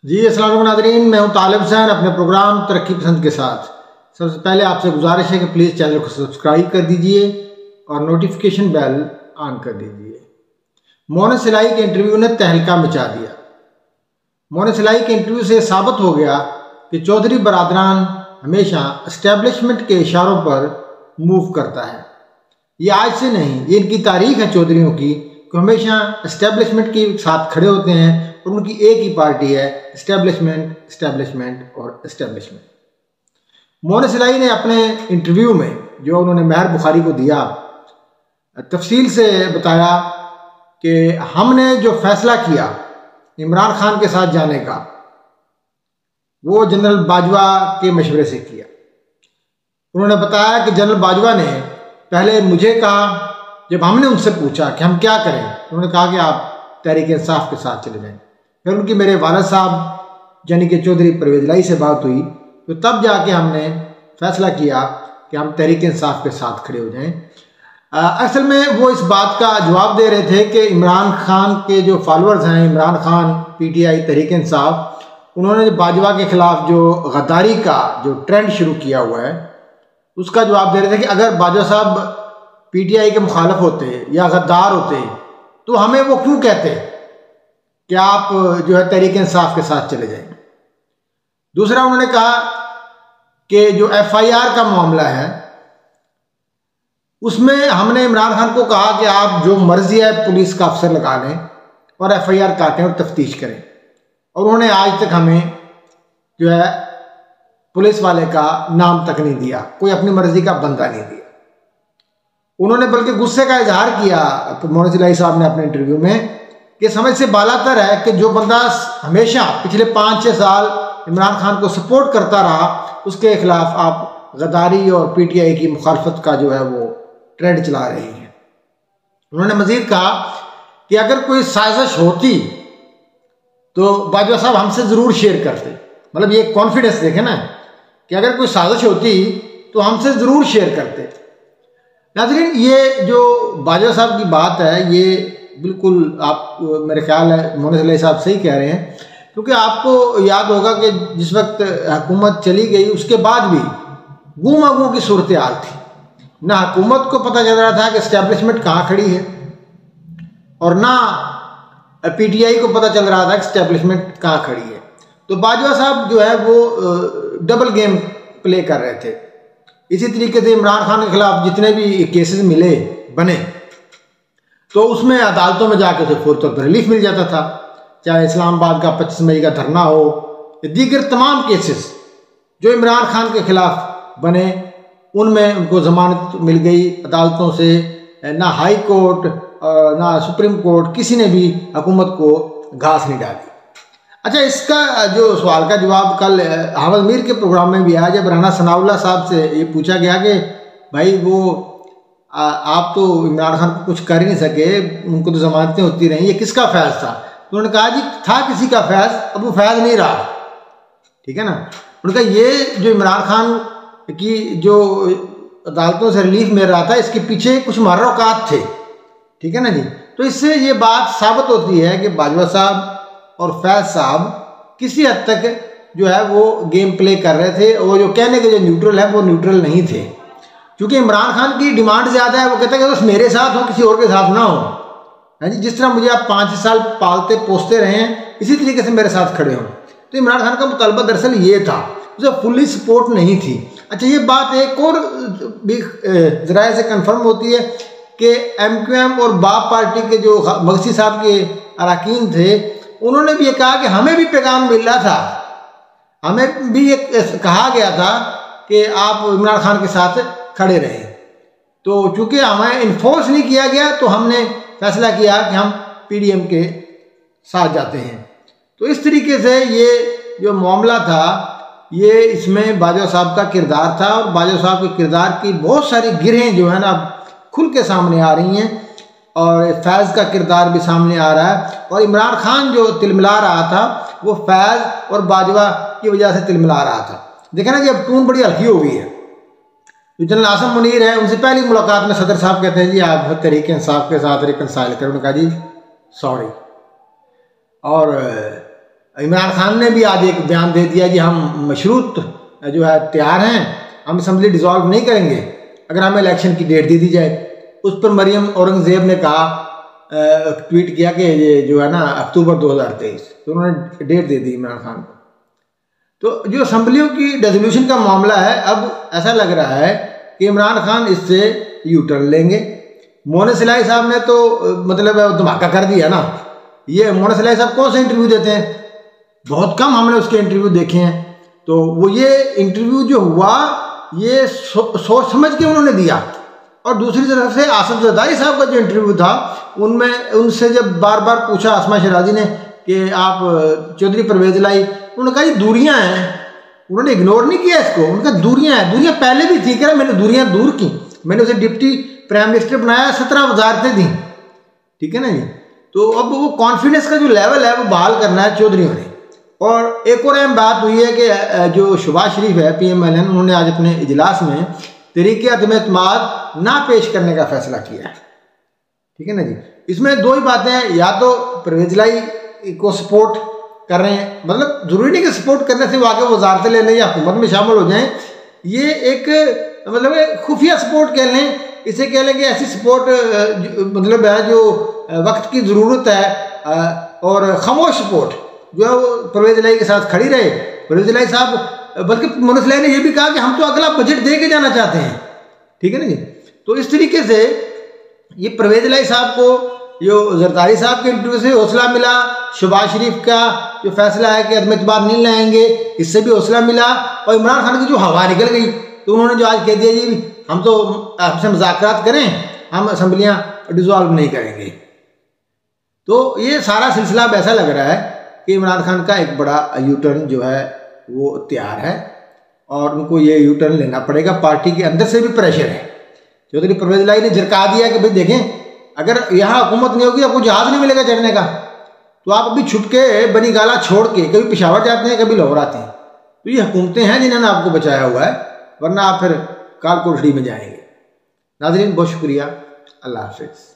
जी अस्सलाम वालेकुम नाज़रीन, मैं हूं तालिब हुसैन अपने प्रोग्राम तरक्की पसंद के साथ। सबसे पहले आपसे गुजारिश है कि प्लीज़ चैनल को सब्सक्राइब कर दीजिए और नोटिफिकेशन बेल ऑन कर दीजिए। मोहन सिलाई के इंटरव्यू ने तहलका मचा दिया। मोहन सिलाई के इंटरव्यू से साबित हो गया कि चौधरी बरादरान हमेशा एस्टेब्लिशमेंट के इशारों पर मूव करता है। ये आज से नहीं, ये इनकी तारीख है चौधरियों की, कि हमेशा एस्टेब्लिशमेंट के साथ खड़े होते हैं और उनकी एक ही पार्टी है एस्टेब्लिशमेंट, एस्टेब्लिशमेंट और एस्टेब्लिशमेंट। मोहन सिलाई ने अपने इंटरव्यू में जो उन्होंने महर बुखारी को दिया, तफसील से बताया कि हमने जो फैसला किया इमरान खान के साथ जाने का, वो जनरल बाजवा के मशवरे से किया। उन्होंने बताया कि जनरल बाजवा ने पहले मुझे कहा, जब हमने उनसे पूछा कि हम क्या करें, उन्होंने कहा कि आप तहरीक इंसाफ के साथ चले जाएं। फिर उनकी मेरे वालिद साहब यानी कि चौधरी परवेज इलाही से बात हुई, तो तब जाके हमने फैसला किया कि हम तहरीक इंसाफ के साथ खड़े हो जाएं। असल में वो इस बात का जवाब दे रहे थे कि इमरान खान के जो फॉलोअर्स हैं, इमरान खान, पीटीआई, तहरीक इंसाफ, उन्होंने बाजवा के खिलाफ जो गद्दारी का जो ट्रेंड शुरू किया हुआ है, उसका जवाब दे रहे थे कि अगर बाजवा साहब पीटीआई के मुखालिफ होते या गद्दार होते तो हमें वो क्यों कहते कि आप जो है तहरीक इंसाफ के साथ चले जाएं। दूसरा उन्होंने कहा कि जो एफआईआर का मामला है उसमें हमने इमरान खान को कहा कि आप जो मर्जी है पुलिस का अफसर लगा लें और एफआईआर काटें और तफ्तीश करें, और उन्होंने आज तक हमें जो है पुलिस वाले का नाम तक नहीं दिया, कोई अपनी मर्जी का बंदा नहीं दिया। उन्होंने बल्कि गुस्से का इजहार किया मोहन सिलाई साहब ने अपने इंटरव्यू में कि समझ से बालातर है कि जो बंदा हमेशा पिछले 5-6 साल इमरान खान को सपोर्ट करता रहा, उसके खिलाफ आप गद्दारी और पीटीआई की मुखालफत का जो है वो ट्रेंड चला रही हैं। उन्होंने मजीद कहा कि अगर कोई साजिश होती तो बाजवा साहब हमसे ज़रूर शेयर करते। मतलब ये कॉन्फिडेंस देखें ना कि अगर कोई साजिश होती तो हमसे ज़रूर शेयर करते। नाज़रीन, ये जो बाजवा साहब की बात है, ये बिल्कुल आप मेरे ख्याल है मोहन सिलाई साहब सही कह रहे हैं, क्योंकि आपको याद होगा कि जिस वक्त हुकूमत चली गई उसके बाद भी गुम अगू की सूरत हाल थी। ना हुकूमत को पता चल रहा था कि एस्टेब्लिशमेंट कहाँ खड़ी है, और ना पीटीआई को पता चल रहा था कि एस्टेब्लिशमेंट कहाँ खड़ी है। तो बाजवा साहब जो है वो डबल गेम प्ले कर रहे थे। इसी तरीके से इमरान खान के खिलाफ जितने भी केसेस मिले बने, तो उसमें अदालतों में जाकर उसे फौरी तौर पर रिलीफ मिल जाता था, चाहे इस्लामाबाद का 25 मई का धरना हो, दीगर तमाम केसेस जो इमरान खान के खिलाफ बने उनमें उनको जमानत मिल गई अदालतों से। ना हाई कोर्ट ना सुप्रीम कोर्ट किसी ने भी हुकूमत को घास नहीं डाली। अच्छा, इसका जो सवाल का जवाब कल हामिद मीर के प्रोग्राम में भी आया, जब राना सनाउल्लाह साहब से ये पूछा गया कि भाई वो आप तो इमरान खान को कुछ कर ही नहीं सके, उनको तो जमानतें होती रहीं, ये किसका फैज़ था? तो उन्होंने कहा जी था किसी का फैज़, अब वो फैज़ नहीं रहा। ठीक है ना। उन्होंने कहा ये जो इमरान खान की जो अदालतों से रिलीफ मिल रहा था, इसके पीछे कुछ महर्रकात थे। ठीक है ना जी। तो इससे ये बात साबित होती है कि बाजवा साहब और फैज़ साहब किसी हद तक जो है वो गेम प्ले कर रहे थे। वो जो कहने के जो न्यूट्रल है वो न्यूट्रल नहीं थे, क्योंकि इमरान खान की डिमांड ज़्यादा है। वो कहते हैं कि बस मेरे साथ हो, किसी और के साथ ना हो। है जी, जिस तरह मुझे आप 5 साल पालते पोसते रहे हैं, इसी तरीके से मेरे साथ खड़े हों। तो इमरान खान का मुतालबा दरअसल ये था, उसे फुल्ली सपोर्ट नहीं थी। अच्छा, ये बात एक और भी ज़राए से कन्फर्म होती है कि MQM और बाप पार्टी के जो मगसी साहब के अरकान थे, उन्होंने भी ये कहा कि हमें भी पैगाम मिल रहा था, हमें भी ये कहा गया था कि आप इमरान खान के साथ खड़े रहें। तो चूंकि हमें इन्फोर्स नहीं किया गया तो हमने फैसला किया कि हम PDM के साथ जाते हैं। तो इस तरीके से ये जो मामला था, ये इसमें बाजवा साहब का किरदार था, और बाजवा साहब के किरदार की बहुत सारी गिरहें जो है ना खुल के सामने आ रही हैं, और फैज़ का किरदार भी सामने आ रहा है। और इमरान खान जो तिलमिला रहा था वो फैज़ और बाजवा की वजह से तिलमिला रहा था। देखें ना कि अब टून बड़ी हल्की हो गई है। जो जनरल आसम मुनीर है, उनसे पहली मुलाकात में सदर साहब कहते हैं जी आप तहरीक इंसाफ के साथ रिकनसाइल करें। उन्होंने कहा जी सॉरी। और इमरान खान ने भी आज एक बयान दे दिया कि हम मशरूत जो है तैयार हैं, हम असम्बली डिसॉल्व नहीं करेंगे अगर हमें इलेक्शन की डेट दे दी जाए। उस पर मरियम औरंगजेब ने कहा, ट्वीट किया कि ये जो है ना अक्टूबर 2023, तो उन्होंने डेट दे दी इमरान खान को। तो जो असम्बलियों की डिसोल्यूशन का मामला है, अब ऐसा लग रहा है कि इमरान खान इससे यू टर्न लेंगे। मोहन सिलाई साहब ने तो मतलब धमाका कर दिया ना। ये मोहन सिलाई साहब कौन सा इंटरव्यू देते हैं, बहुत कम हमने उसके इंटरव्यू देखे हैं। तो वो ये इंटरव्यू जो हुआ ये सोच समझ के उन्होंने दिया। और दूसरी तरफ से आसफ जरदारी साहब का जो इंटरव्यू था, उनमें उनसे जब बार बार पूछा आसमा शराजी ने कि आप चौधरी परवेज लाई, उन्होंने कहा ये दूरियां हैं। उन्होंने इग्नोर नहीं किया इसको, उनका दूरियां हैं। दूरियां पहले भी थी, कह रहा मैंने दूरियां दूर की, मैंने उसे डिप्टी प्राइम मिनिस्टर बनाया, 17 वजारतें दी, ठीक है ना जी। तो अब वो कॉन्फिडेंस का जो लेवल है वो बहाल करना है चौधरियों ने। और एक और अहम बात हुई है कि जो शहबाज शरीफ है PMLN, उन्होंने आज अपने इजलास में तहरीक अदम एतमाद ना पेश करने का फैसला किया है, ठीक है ना जी। इसमें दो ही बातें हैं, या तो परवेज लाई को सपोर्ट कर रहे हैं, मतलब जरूरी नहीं कि सपोर्ट करने से वो आगे वजारतें लेने या हुकूमत में शामिल हो जाएं, ये एक मतलब खुफिया सपोर्ट कह लें, इसे कह लें कि ऐसी सपोर्ट मतलब है जो वक्त की ज़रूरत है, और खामोश सपोर्ट जो है वो परवेज लाई के साथ खड़ी रहे। परवेज लाई साहब, बल्कि मोहन सिलाई ने यह भी कहा कि हम तो अगला बजट दे के जाना चाहते हैं, ठीक है ना जी। तो इस तरीके से ये परवेज लाई साहब को जो जरदारी साहब के इंटरव्यू से हौसला मिला, शहबाज शरीफ का जो फैसला है कि अदम एतमाद नहीं लाएंगे, इससे भी हौसला मिला। और इमरान खान की जो हवा निकल गई, तो उन्होंने जो आज कह दिया जी हम तो आपसे मुज़ाकरात करें, हम असम्बलियाँ डिसॉल्व नहीं करेंगे। तो ये सारा सिलसिला अब ऐसा लग रहा है कि इमरान खान का एक बड़ा यू टर्न जो है वो तैयार है, और उनको ये यू टर्न लेना पड़ेगा। पार्टी के अंदर से भी प्रेशर है। चौधरी परवेज लाई ने झिड़का दिया कि भाई देखें, अगर यहाँ हुकूमत नहीं होगी, आपको जहाज नहीं मिलेगा चढ़ने का, तो आप अभी छुप के बनी गाला छोड़ के कभी पेशावर जाते हैं, कभी लाहौर आते हैं। तो ये हुकूमतें हैं जिन्होंने आपको बचाया हुआ है, वरना आप फिर काल कोठड़ी में जाएंगे। नाज़रीन, बहुत शुक्रिया, अल्लाह हाफिज़।